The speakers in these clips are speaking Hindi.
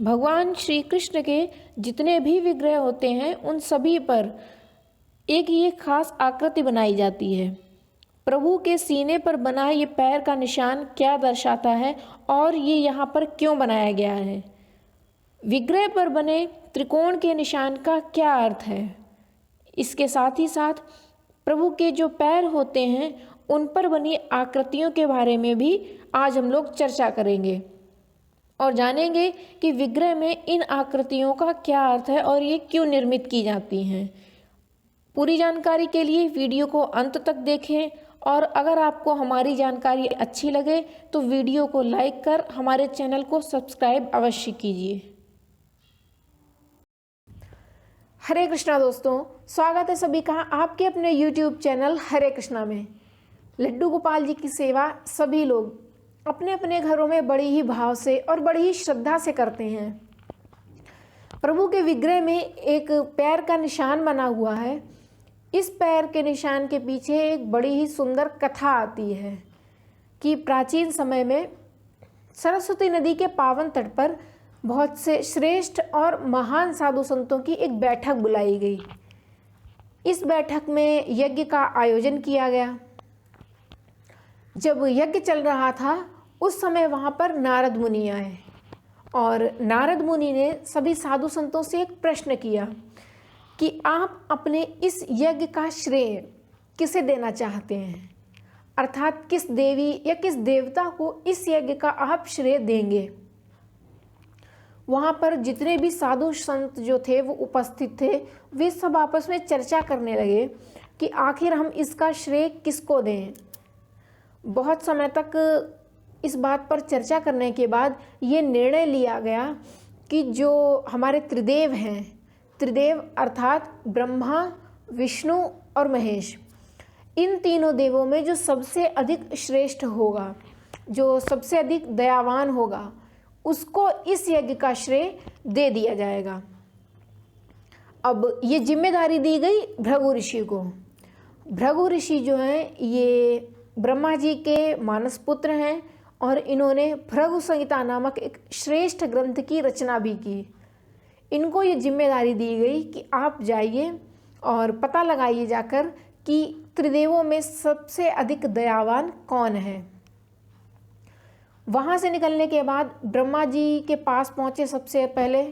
भगवान श्री कृष्ण के जितने भी विग्रह होते हैं उन सभी पर एक ये खास आकृति बनाई जाती है। प्रभु के सीने पर बना ये पैर का निशान क्या दर्शाता है और ये यहाँ पर क्यों बनाया गया है? विग्रह पर बने त्रिकोण के निशान का क्या अर्थ है? इसके साथ ही साथ प्रभु के जो पैर होते हैं उन पर बनी आकृतियों के बारे में भी आज हम लोग चर्चा करेंगे और जानेंगे कि विग्रह में इन आकृतियों का क्या अर्थ है और ये क्यों निर्मित की जाती हैं। पूरी जानकारी के लिए वीडियो को अंत तक देखें और अगर आपको हमारी जानकारी अच्छी लगे तो वीडियो को लाइक कर हमारे चैनल को सब्सक्राइब अवश्य कीजिए। हरे कृष्णा दोस्तों, स्वागत है सभी का आपके अपने YouTube चैनल हरे कृष्णा में। लड्डू गोपाल जी की सेवा सभी लोग अपने अपने घरों में बड़ी ही भाव से और बड़ी ही श्रद्धा से करते हैं। प्रभु के विग्रह में एक पैर का निशान बना हुआ है। इस पैर के निशान के पीछे एक बड़ी ही सुंदर कथा आती है कि प्राचीन समय में सरस्वती नदी के पावन तट पर बहुत से श्रेष्ठ और महान साधु संतों की एक बैठक बुलाई गई। इस बैठक में यज्ञ का आयोजन किया गया। जब यज्ञ चल रहा था उस समय वहाँ पर नारद मुनि आए और नारद मुनि ने सभी साधु संतों से एक प्रश्न किया कि आप अपने इस यज्ञ का श्रेय किसे देना चाहते हैं, अर्थात किस देवी या किस देवता को इस यज्ञ का आप श्रेय देंगे। वहाँ पर जितने भी साधु संत जो थे वो उपस्थित थे, वे सब आपस में चर्चा करने लगे कि आखिर हम इसका श्रेय किसको दें। बहुत समय तक इस बात पर चर्चा करने के बाद ये निर्णय लिया गया कि जो हमारे त्रिदेव हैं, त्रिदेव अर्थात ब्रह्मा, विष्णु और महेश, इन तीनों देवों में जो सबसे अधिक श्रेष्ठ होगा, जो सबसे अधिक दयावान होगा, उसको इस यज्ञ का श्रेय दे दिया जाएगा। अब ये जिम्मेदारी दी गई भृगु ऋषि को। भृगु ऋषि जो हैं ये ब्रह्मा जी के मानस पुत्र हैं और इन्होंने भृगु संहिता नामक एक श्रेष्ठ ग्रंथ की रचना भी की। इनको ये जिम्मेदारी दी गई कि आप जाइए और पता लगाइए जाकर कि त्रिदेवों में सबसे अधिक दयावान कौन है। वहाँ से निकलने के बाद ब्रह्मा जी के पास पहुँचे। सबसे पहले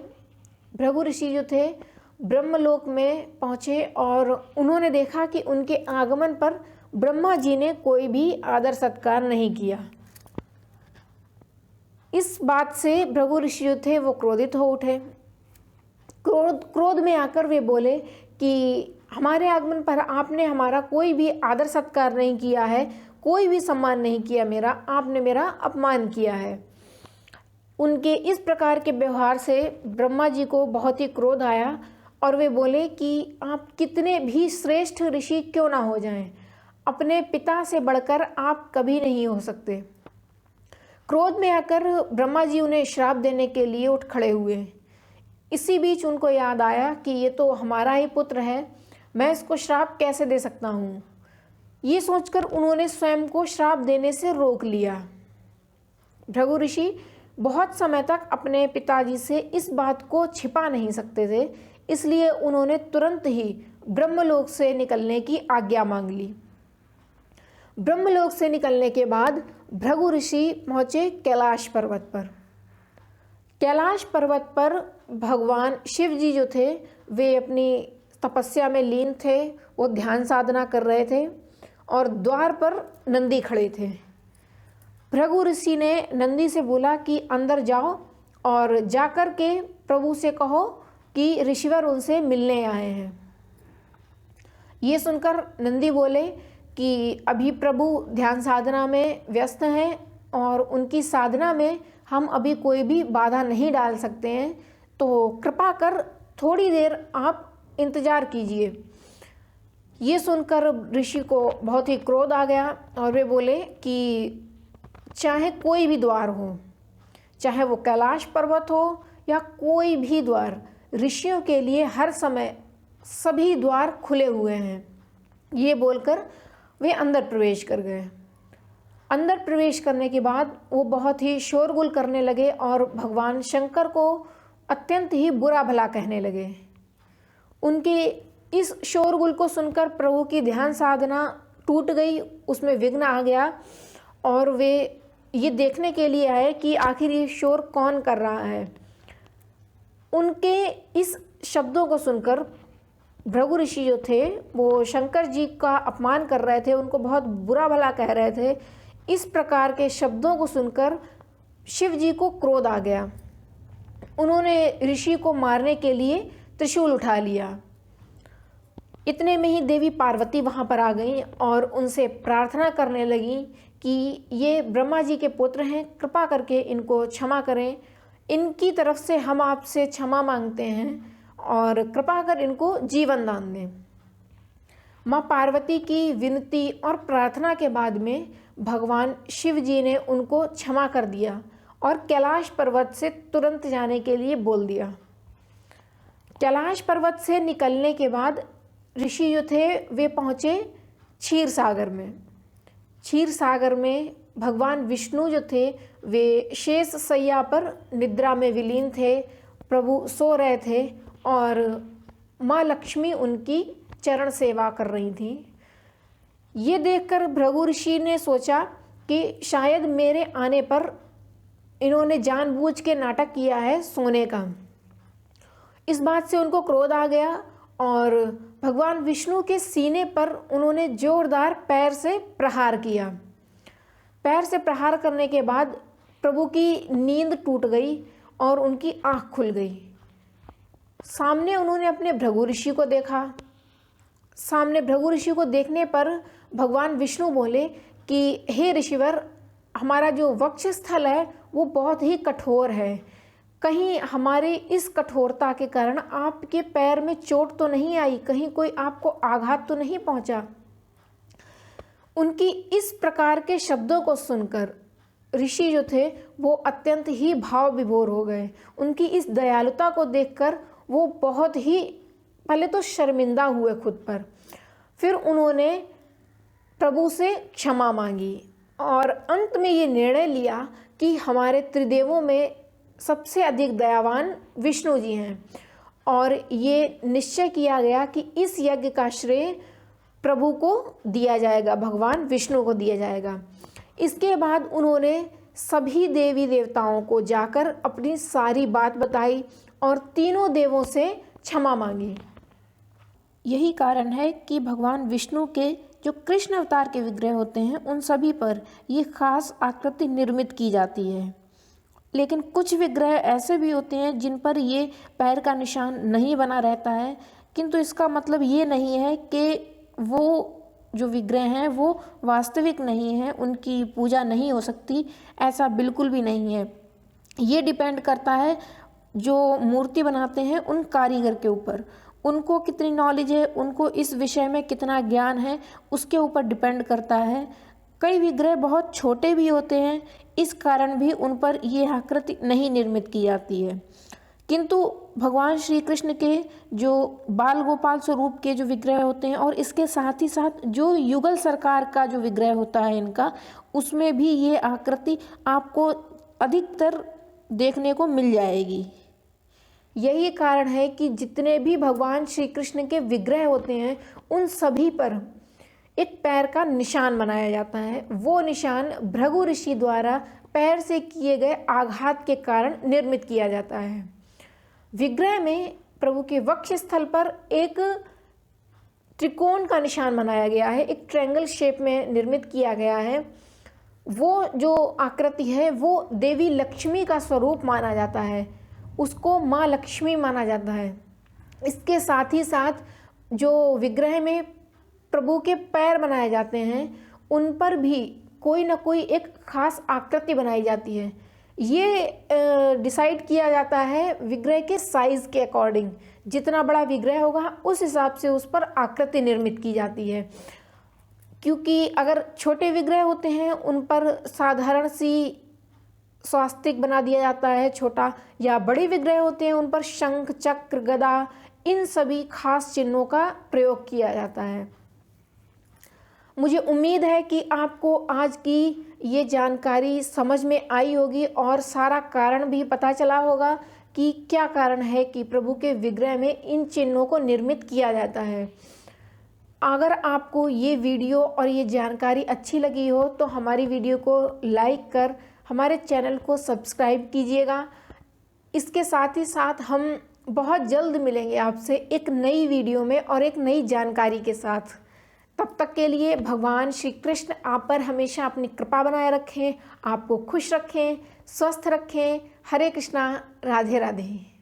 भृगु ऋषि जो थे ब्रह्मलोक में पहुँचे और उन्होंने देखा कि उनके आगमन पर ब्रह्मा जी ने कोई भी आदर सत्कार नहीं किया। इस बात से भृगु ऋषि जो थे वो क्रोधित हो उठे। क्रोध में आकर वे बोले कि हमारे आगमन पर आपने हमारा कोई भी आदर सत्कार नहीं किया है, कोई भी सम्मान नहीं किया मेरा, आपने मेरा अपमान किया है। उनके इस प्रकार के व्यवहार से ब्रह्मा जी को बहुत ही क्रोध आया और वे बोले कि आप कितने भी श्रेष्ठ ऋषि क्यों ना हो जाएं, अपने पिता से बढ़कर आप कभी नहीं हो सकते। क्रोध में आकर ब्रह्मा जी उन्हें श्राप देने के लिए उठ खड़े हुए। इसी बीच उनको याद आया कि ये तो हमारा ही पुत्र है, मैं इसको श्राप कैसे दे सकता हूँ। ये सोचकर उन्होंने स्वयं को श्राप देने से रोक लिया। भृगु ऋषि बहुत समय तक अपने पिताजी से इस बात को छिपा नहीं सकते थे, इसलिए उन्होंने तुरंत ही ब्रह्मलोक से निकलने की आज्ञा मांग ली। ब्रह्मलोक से निकलने के बाद भृगु ऋषि पहुँचे कैलाश पर्वत पर। कैलाश पर्वत पर भगवान शिव जी जो थे वे अपनी तपस्या में लीन थे, वो ध्यान साधना कर रहे थे और द्वार पर नंदी खड़े थे। भृगु ऋषि ने नंदी से बोला कि अंदर जाओ और जाकर के प्रभु से कहो कि ऋषिवर उनसे मिलने आए हैं। ये सुनकर नंदी बोले कि अभी प्रभु ध्यान साधना में व्यस्त हैं और उनकी साधना में हम अभी कोई भी बाधा नहीं डाल सकते हैं, तो कृपा कर थोड़ी देर आप इंतज़ार कीजिए। ये सुनकर ऋषि को बहुत ही क्रोध आ गया और वे बोले कि चाहे कोई भी द्वार हो, चाहे वो कैलाश पर्वत हो या कोई भी द्वार, ऋषियों के लिए हर समय सभी द्वार खुले हुए हैं। ये बोलकर वे अंदर प्रवेश कर गए। अंदर प्रवेश करने के बाद वो बहुत ही शोरगुल करने लगे और भगवान शंकर को अत्यंत ही बुरा भला कहने लगे। उनके इस शोरगुल को सुनकर प्रभु की ध्यान साधना टूट गई, उसमें विघ्न आ गया और वे ये देखने के लिए आए कि आखिर ये शोर कौन कर रहा है। उनके इस शब्दों को सुनकर भृगु ऋषि जो थे वो शंकर जी का अपमान कर रहे थे, उनको बहुत बुरा भला कह रहे थे। इस प्रकार के शब्दों को सुनकर शिव जी को क्रोध आ गया। उन्होंने ऋषि को मारने के लिए त्रिशूल उठा लिया। इतने में ही देवी पार्वती वहाँ पर आ गईं और उनसे प्रार्थना करने लगीं कि ये ब्रह्मा जी के पुत्र हैं, कृपा करके इनको क्षमा करें, इनकी तरफ से हम आपसे क्षमा मांगते हैं और कृपा कर इनको जीवन दान दें। माँ पार्वती की विनती और प्रार्थना के बाद में भगवान शिव जी ने उनको क्षमा कर दिया और कैलाश पर्वत से तुरंत जाने के लिए बोल दिया। कैलाश पर्वत से निकलने के बाद ऋषि जो थे वे पहुँचे क्षीर सागर में। क्षीर सागर में भगवान विष्णु जो थे वे शेष सैया पर निद्रा में विलीन थे, प्रभु सो रहे थे और माँ लक्ष्मी उनकी चरण सेवा कर रही थी। ये देखकर भृगु ऋषि ने सोचा कि शायद मेरे आने पर इन्होंने जानबूझ के नाटक किया है सोने का। इस बात से उनको क्रोध आ गया और भगवान विष्णु के सीने पर उन्होंने जोरदार पैर से प्रहार किया। पैर से प्रहार करने के बाद प्रभु की नींद टूट गई और उनकी आँख खुल गई। सामने उन्होंने अपने भृगु ऋषि को देखा। सामने भृगु ऋषि को देखने पर भगवान विष्णु बोले कि हे ऋषिवर, हमारा जो वक्षस्थल है वो बहुत ही कठोर है, कहीं हमारी इस कठोरता के कारण आपके पैर में चोट तो नहीं आई, कहीं कोई आपको आघात तो नहीं पहुंचा। उनकी इस प्रकार के शब्दों को सुनकर ऋषि जो थे वो अत्यंत ही भाव विभोर हो गए। उनकी इस दयालुता को देखकर वो बहुत ही पहले तो शर्मिंदा हुए खुद पर, फिर उन्होंने प्रभु से क्षमा मांगी और अंत में ये निर्णय लिया कि हमारे त्रिदेवों में सबसे अधिक दयावान विष्णु जी हैं और ये निश्चय किया गया कि इस यज्ञ का श्रेय प्रभु को दिया जाएगा, भगवान विष्णु को दिया जाएगा। इसके बाद उन्होंने सभी देवी देवताओं को जाकर अपनी सारी बात बताई और तीनों देवों से क्षमा मांगी। यही कारण है कि भगवान विष्णु के जो कृष्ण अवतार के विग्रह होते हैं उन सभी पर ये खास आकृति निर्मित की जाती है। लेकिन कुछ विग्रह ऐसे भी होते हैं जिन पर ये पैर का निशान नहीं बना रहता है, किंतु इसका मतलब ये नहीं है कि वो जो विग्रह हैं वो वास्तविक नहीं है, उनकी पूजा नहीं हो सकती, ऐसा बिल्कुल भी नहीं है। ये डिपेंड करता है जो मूर्ति बनाते हैं उन कारीगर के ऊपर, उनको कितनी नॉलेज है, उनको इस विषय में कितना ज्ञान है, उसके ऊपर डिपेंड करता है। कई विग्रह बहुत छोटे भी होते हैं, इस कारण भी उन पर यह आकृति नहीं निर्मित की जाती है। किंतु भगवान श्री कृष्ण के जो बाल गोपाल स्वरूप के जो विग्रह होते हैं और इसके साथ ही साथ जो युगल सरकार का जो विग्रह होता है इनका, उसमें भी ये आकृति आपको अधिकतर देखने को मिल जाएगी। यही कारण है कि जितने भी भगवान श्री कृष्ण के विग्रह होते हैं उन सभी पर एक पैर का निशान बनाया जाता है। वो निशान भृगु ऋषि द्वारा पैर से किए गए आघात के कारण निर्मित किया जाता है। विग्रह में प्रभु के वक्ष स्थल पर एक त्रिकोण का निशान बनाया गया है, एक ट्रायंगल शेप में निर्मित किया गया है। वो जो आकृति है वो देवी लक्ष्मी का स्वरूप माना जाता है, उसको माँ लक्ष्मी माना जाता है। इसके साथ ही साथ जो विग्रह में प्रभु के पैर बनाए जाते हैं उन पर भी कोई ना कोई एक खास आकृति बनाई जाती है। ये डिसाइड किया जाता है विग्रह के साइज़ के अकॉर्डिंग, जितना बड़ा विग्रह होगा उस हिसाब से उस पर आकृति निर्मित की जाती है। क्योंकि अगर छोटे विग्रह होते हैं उन पर साधारण सी स्वास्तिक बना दिया जाता है छोटा, या बड़े विग्रह होते हैं उन पर शंख चक्र गदा इन सभी खास चिन्हों का प्रयोग किया जाता है। मुझे उम्मीद है कि आपको आज की ये जानकारी समझ में आई होगी और सारा कारण भी पता चला होगा कि क्या कारण है कि प्रभु के विग्रह में इन चिन्हों को निर्मित किया जाता है। अगर आपको ये वीडियो और ये जानकारी अच्छी लगी हो तो हमारी वीडियो को लाइक कर हमारे चैनल को सब्सक्राइब कीजिएगा। इसके साथ ही साथ हम बहुत जल्द मिलेंगे आपसे एक नई वीडियो में और एक नई जानकारी के साथ। तब तक के लिए भगवान श्री कृष्ण आप पर हमेशा अपनी कृपा बनाए रखें, आपको खुश रखें, स्वस्थ रखें। हरे कृष्णा, राधे राधे।